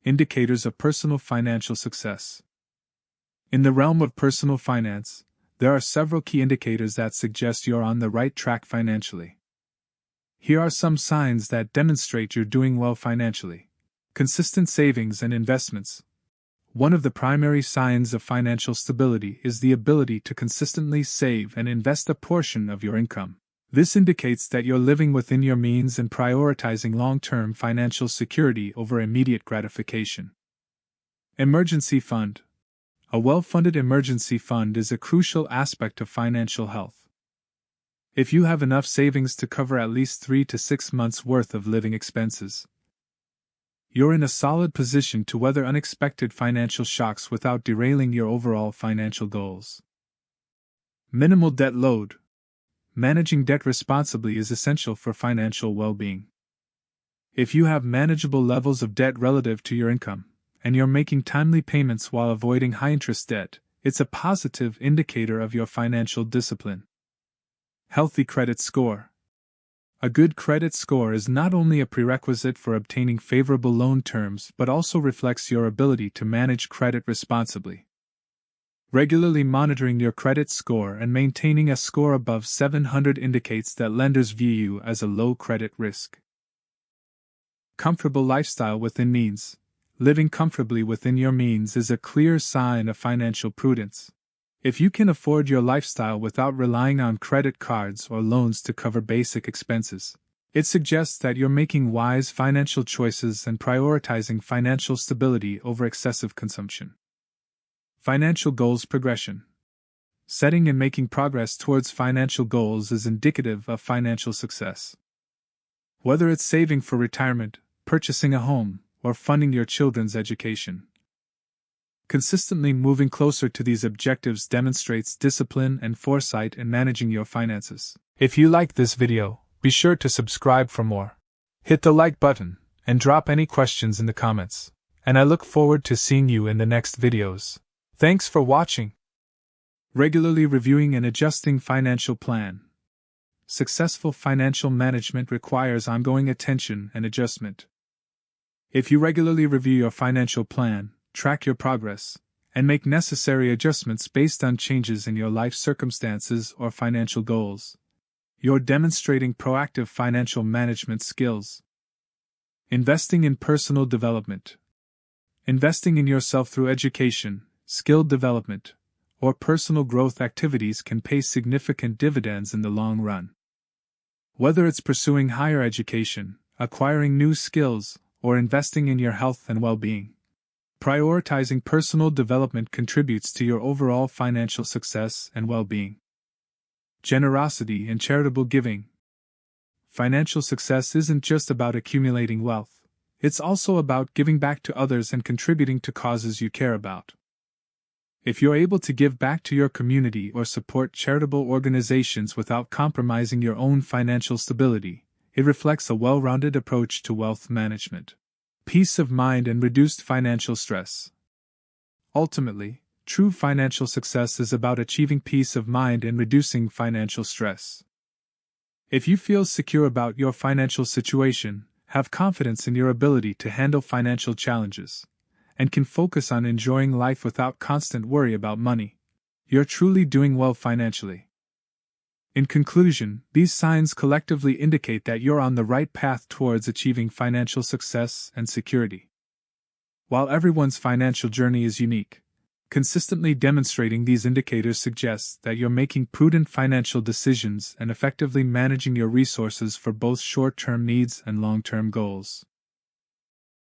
Indicators of personal financial success. In the realm of personal finance, there are several key indicators that suggest you're on the right track financially. Here are some signs that demonstrate you're doing well financially. Consistent savings and investments. One of the primary signs of financial stability is the ability to consistently save and invest a portion of your income. This indicates that you're living within your means and prioritizing long-term financial security over immediate gratification. Emergency fund. A well-funded emergency fund is a crucial aspect of financial health. If you have enough savings to cover at least 3 to 6 months' worth of living expenses, you're in a solid position to weather unexpected financial shocks without derailing your overall financial goals. Minimal debt load. Managing debt responsibly is essential for financial well-being. If you have manageable levels of debt relative to your income, and you're making timely payments while avoiding high-interest debt, it's a positive indicator of your financial discipline. Healthy credit score. A good credit score is not only a prerequisite for obtaining favorable loan terms but also reflects your ability to manage credit responsibly. Regularly monitoring your credit score and maintaining a score above 700 indicates that lenders view you as a low credit risk. Comfortable lifestyle within means. Living comfortably within your means is a clear sign of financial prudence. If you can afford your lifestyle without relying on credit cards or loans to cover basic expenses, it suggests that you're making wise financial choices and prioritizing financial stability over excessive consumption. Financial goals progression. Setting and making progress towards financial goals is indicative of financial success. Whether it's saving for retirement, purchasing a home, or funding your children's education, consistently moving closer to these objectives demonstrates discipline and foresight in managing your finances. If you liked this video, be sure to subscribe for more. Hit the like button and drop any questions in the comments, and I look forward to seeing you in the next videos. Thanks for watching. Regularly reviewing and adjusting financial plan. Successful financial management requires ongoing attention and adjustment. If you regularly review your financial plan, track your progress, and make necessary adjustments based on changes in your life circumstances or financial goals, you're demonstrating proactive financial management skills. Investing in personal development. Investing in yourself through education, skill development, or personal growth activities can pay significant dividends in the long run. Whether it's pursuing higher education, acquiring new skills, or investing in your health and well-being, prioritizing personal development contributes to your overall financial success and well-being. Generosity and charitable giving. Financial success isn't just about accumulating wealth, it's also about giving back to others and contributing to causes you care about. If you're able to give back to your community or support charitable organizations without compromising your own financial stability, it reflects a well-rounded approach to wealth management. Peace of mind and reduced financial stress. Ultimately, true financial success is about achieving peace of mind and reducing financial stress. If you feel secure about your financial situation, have confidence in your ability to handle financial challenges, and can focus on enjoying life without constant worry about money, you're truly doing well financially. In conclusion, these signs collectively indicate that you're on the right path towards achieving financial success and security. While everyone's financial journey is unique, consistently demonstrating these indicators suggests that you're making prudent financial decisions and effectively managing your resources for both short-term needs and long-term goals.